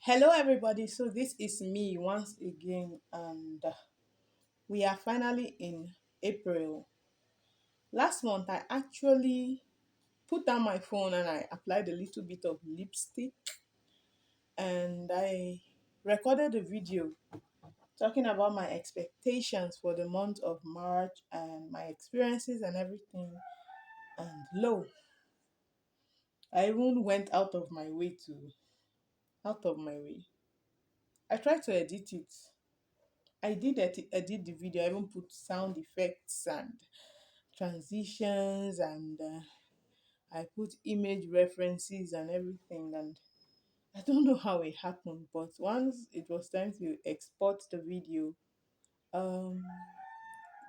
Hello, everybody. So, this is me once again, and we are finally in April. Last month, I actually put down my phone and I applied a little bit of lipstick and I recorded a video talking about my expectations for the month of March and my experiences and everything. And lo, I even went out of my way. I tried to edit it. I did edit the video. I even put sound effects and transitions and I put image references and everything. And I don't know how it happened, but once it was time to export the video, um,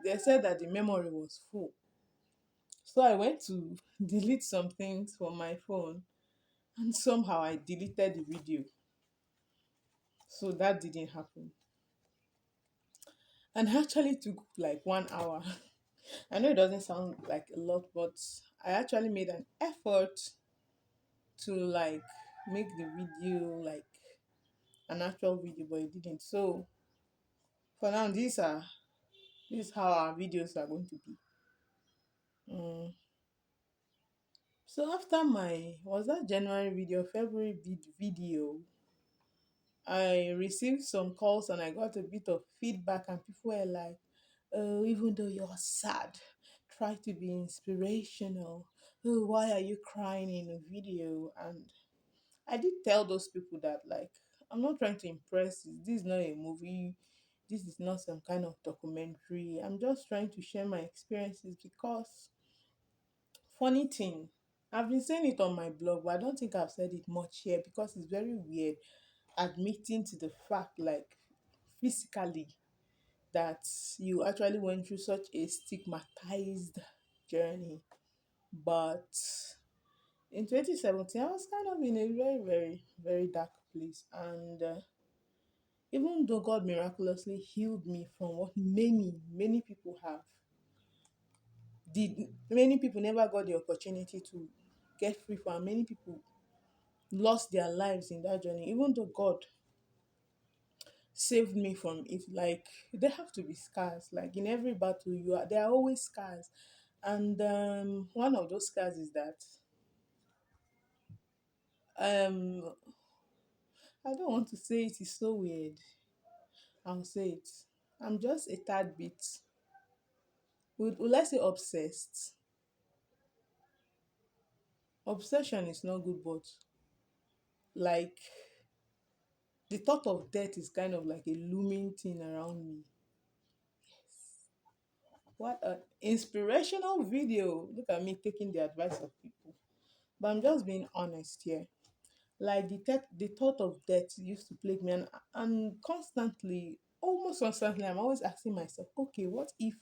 they said that the memory was full. So I went to delete some things from my phone and somehow I deleted the video. So that didn't happen. And actually took like 1 hour. I know it doesn't sound like a lot, but I actually made an effort to like make the video like an actual video, but it didn't. So for now, this is how our videos are going to be. Mm. So after my was that January video, February video, I received some calls and I got a bit of feedback, and people were like, "Oh, even though you're sad, try to be inspirational. Oh, why are you crying in a video?" And I did tell those people that like I'm not trying to impress you. This is not a movie. This is not some kind of documentary. I'm just trying to share my experiences because funny thing, I've been saying it on my blog, but I don't think I've said it much here because it's very weird admitting to the fact like physically that you actually went through such a stigmatized journey. But in 2017, I was kind of in a very, very, very dark place. And even though God miraculously healed me from what many people have, many people never got the opportunity to get free from. Many people lost their lives in that journey. Even though God saved me from it, like there have to be scars. Like in every battle, there are always scars. And one of those scars is that um I don't want to say it is so weird. I'll say it. I'm just a tad bit, would I say obsessed? Obsession is not good, but like the thought of death is kind of like a looming thing around me. What an inspirational video. Look at me taking the advice of people. But I'm just being honest here. Like the thought of death used to plague me, and constantly, almost constantly, I'm always asking myself, okay, what if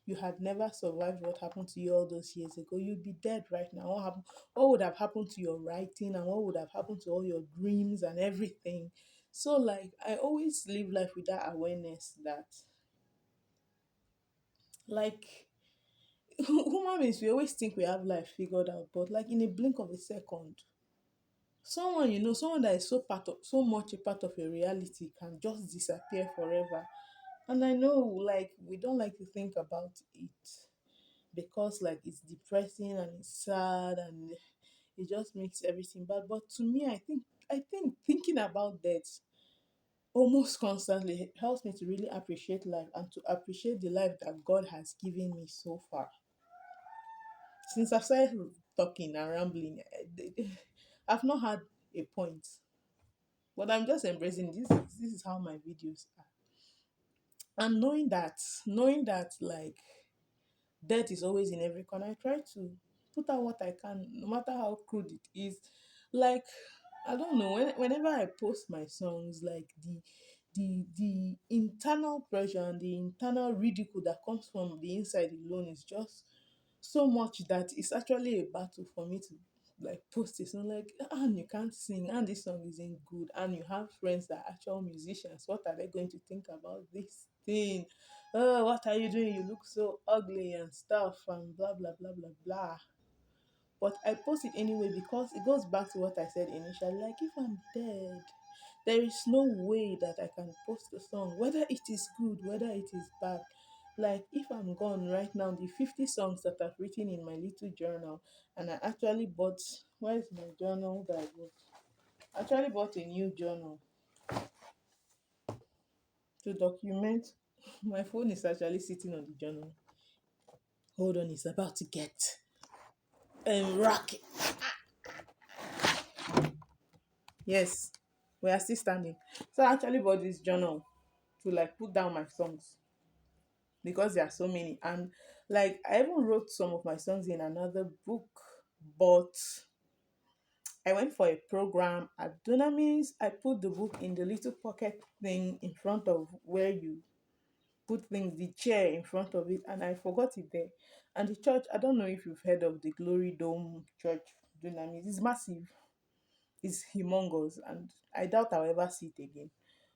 you had never survived what happened to you all those years ago? You'd be dead right now. What would have happened to your writing, and what would have happened to all your dreams and everything? So like I always live life with that awareness that like human beings, we always think we have life figured out, but like in a blink of a second, someone that is so much a part of your reality can just disappear forever. And I know like we don't like to think about it because like it's depressing and it's sad and it just makes everything bad. But to me, I think thinking about that almost constantly helps me to really appreciate life and to appreciate the life that God has given me so far. Since I've started talking and rambling, I've not had a point, but I'm just embracing this. This is how my videos are, and knowing that like death is always in every corner. I try to put out what I can, no matter how crude it is. Like I don't know. Whenever I post my songs, like the internal pressure and the internal ridicule that comes from the inside alone is just so much that it's actually a battle for me to like post it. So like, and you can't sing, and this song isn't good, and you have friends that are actual musicians. What are they going to think about this thing? Oh, what are you doing? You look so ugly and stuff, and blah blah blah blah blah. But I post it anyway because it goes back to what I said initially. Like, if I'm dead, There is no way that I can post a song, whether it is good, whether it is bad. Like if I'm gone right now, the 50 songs that I've written in my little journal, and I actually bought, where's my journal that I bought? I actually bought a new journal to document. My phone is actually sitting on the journal. Hold on, it's about to get rocket. Yes, we are still standing. So I actually bought this journal to like put down my songs because there are so many. And like I even wrote some of my songs in another book, but I went for a program at Dunamis. I put the book in the little pocket thing in front of where you put things, the chair in front of it, and I forgot it there. And the church, I don't know if you've heard of the Glory Dome Church Dunamis. It's massive, it's humongous, and I doubt I'll ever see it again.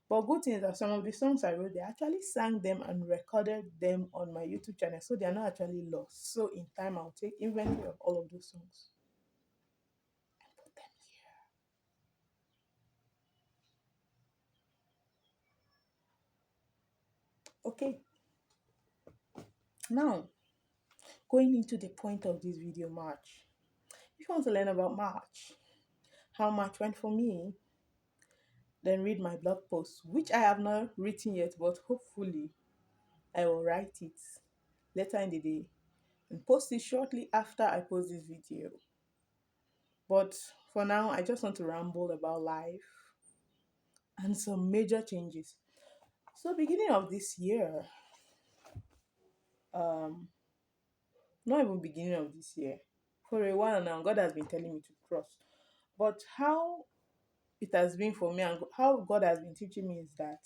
But good thing is that some of the songs I wrote, they actually sang them and recorded them on my YouTube channel, so they are not actually lost. So in time, I'll take inventory of all of those songs and put them here. Okay, now going into the point of this video, March. If you want to learn about March, how March went for me, then read my blog post, which I have not written yet, but hopefully I will write it later in the day and post it shortly after I post this video. But for now, I just want to ramble about life and some major changes. So, beginning of this year, um, not even beginning of this year, for a while now, God has been telling me to trust. But how it has been for me and how God has been teaching me is that,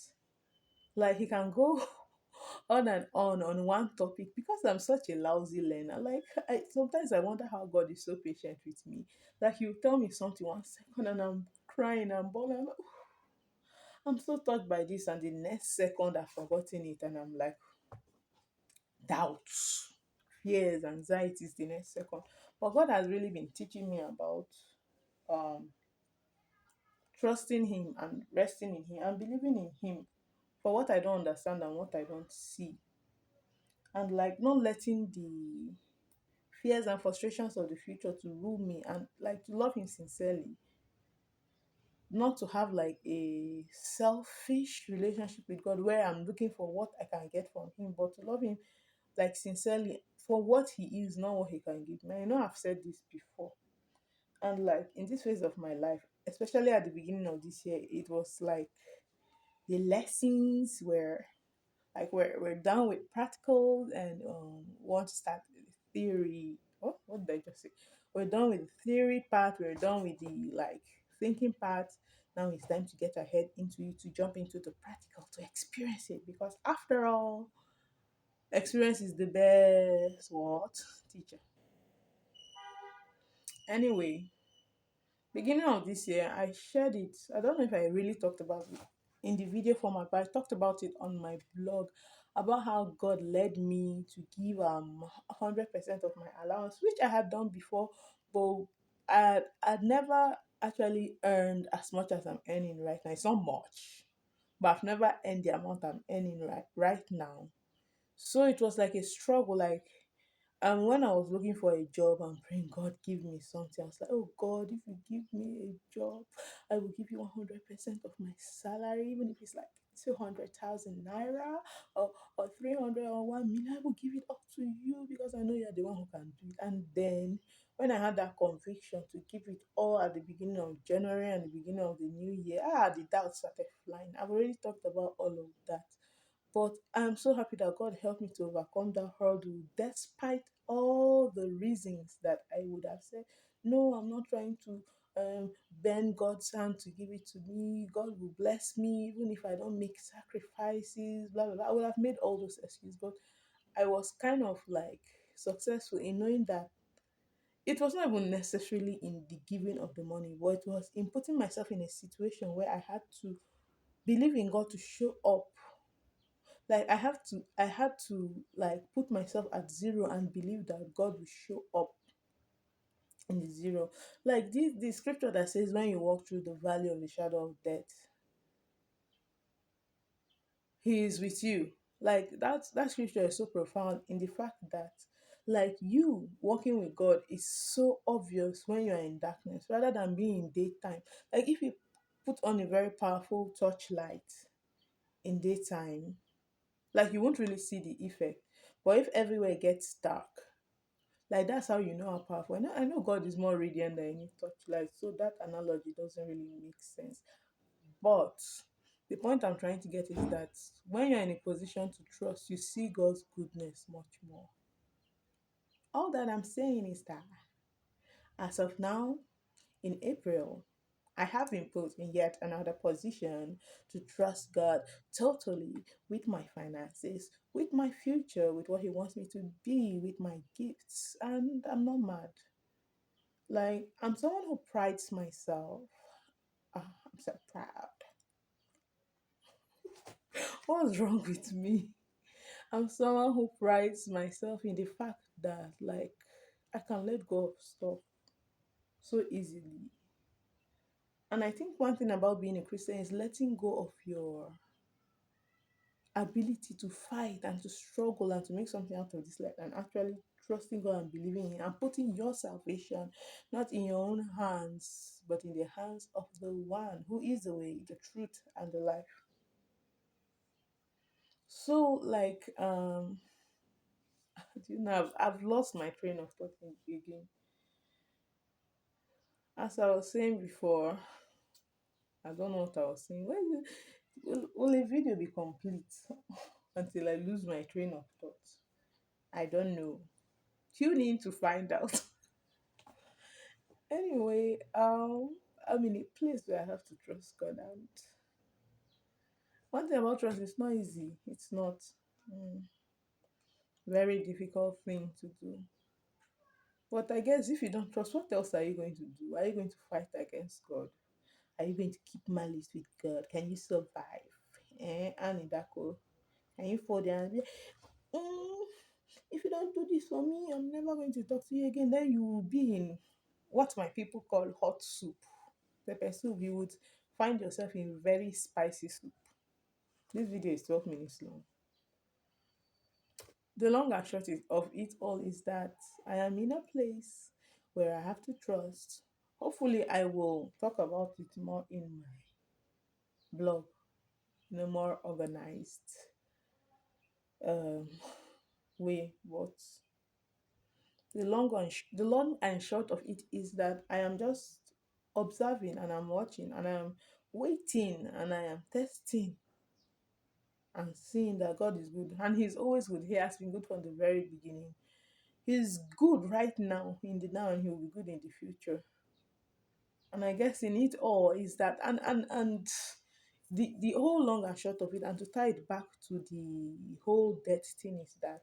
like, He can go on and on one topic because I'm such a lousy learner. Like, sometimes I wonder how God is so patient with me. Like, He'll tell me something 1 second and I'm crying and bawling. I'm so touched by this, and the next second I've forgotten it, and I'm like, doubts, fears, anxieties the next second. But God has really been teaching me about um, trusting Him and resting in Him and believing in Him for what I don't understand and what I don't see, and like not letting the fears and frustrations of the future to rule me, and like to love Him sincerely, not to have like a selfish relationship with God where I'm looking for what I can get from Him, but to love Him like sincerely for what He is, not what He can give me. I know I've said this before, and like in this phase of my life, especially at the beginning of this year, it was like the lessons were like we're done with practicals and want to start with theory. What did I just say? We're done with the theory part, we're done with the like thinking part. Now it's time to get ahead into it, to jump into the practical, to experience it, because after all, experience is the best what teacher. Anyway, beginning of this year, I shared it. I don't know if I really talked about it in the video format, but I talked about it on my blog about how God led me to give 100% of my allowance, which I had done before, but I'd never actually earned as much as I'm earning right now. It's not much, but I've never earned the amount I'm earning right now. So it was like a struggle, like, and when I was looking for a job and praying, God, give me something, I was like, oh God, if you give me a job, I will give you 100% of my salary, even if it's like 200,000 naira or 300 or 1 million, I will give it up to you because I know you're the one who can do it. And then when I had that conviction to give it all at the beginning of January and the beginning of the new year, the doubts started flying. I've already talked about all of that. But I'm so happy that God helped me to overcome that hurdle despite all the reasons that I would have said, no, I'm not trying to bend God's hand to give it to me. God will bless me even if I don't make sacrifices, blah, blah, blah. I would have made all those excuses. But I was kind of like successful in knowing that it was not even necessarily in the giving of the money, but it was in putting myself in a situation where I had to believe in God to show up. Like I had to like put myself at zero and believe that God will show up. in the zero. Like this, the scripture that says, "When you walk through the valley of the shadow of death, He is with you." Like that scripture is so profound in the fact that, like, you walking with God is so obvious when you are in darkness rather than being in daytime. Like if you put on a very powerful torchlight in daytime, like you won't really see the effect. But if everywhere gets dark, like that's how you know how powerful. I know God is more radiant than any torchlight, so that analogy doesn't really make sense. But the point I'm trying to get is that when you're in a position to trust, you see God's goodness much more. All that I'm saying is that as of now, in April, I have been put in yet another position to trust God totally with my finances, with my future, with what He wants me to be, with my gifts. And I'm not mad. Like, I'm someone who prides myself. I'm so proud. What's wrong with me? I'm someone who prides myself in the fact that, like, I can let go of stuff so easily. And I think one thing about being a Christian is letting go of your ability to fight and to struggle and to make something out of this life, and actually trusting God and believing in and putting your salvation not in your own hands but in the hands of the one who is the way, the truth, and the life. So, like, do you know, I've lost my train of thought again. As I was saying before, I don't know what I was saying. Will a video be complete until I lose my train of thought? I don't know. Tune in to find out. Anyway, I'm in a place where I have to trust God, and one thing about trust is not easy. It's not mm, very difficult thing to do. But I guess if you don't trust, what else are you going to do? Are you going to fight against God? Are you going to keep malice with God? Can you survive? Annie Dako, can you fall down and be, mm, if you don't do this for me, I'm never going to talk to you again? Then you will be in what my people call hot soup, pepper soup. You would find yourself in very spicy soup. This video is 12 minutes long. The long and short of it all is that I am in a place where I have to trust. Hopefully, I will talk about it more in my blog in a more organized um, way. But the long and short of it is that I am just observing and I'm watching and I'm waiting and I am testing and seeing that God is good, and He's always good. He has been good from the very beginning. He's good right now in the now, and He'll be good in the future. And I guess in it all is that, and the whole long and short of it, and to tie it back to the whole death thing, is that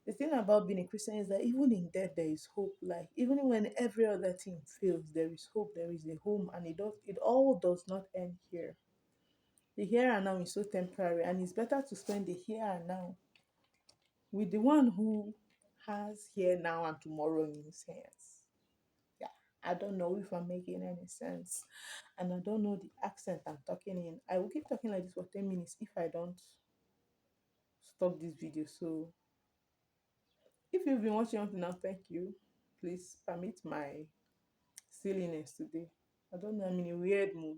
the thing about being a Christian is that even in death there is hope. Like even when every other thing fails, there is hope. There is a home, and it all does not end here. The here and now is so temporary, and it's better to spend the here and now with the one who has here now and tomorrow in his hands. Yeah, I don't know if I'm making any sense, and I don't know the accent I'm talking in. I will keep talking like this for 10 minutes if I don't stop this video. So if you've been watching up to now, thank you. Please permit my silliness today. I don't know, I'm in a weird mood.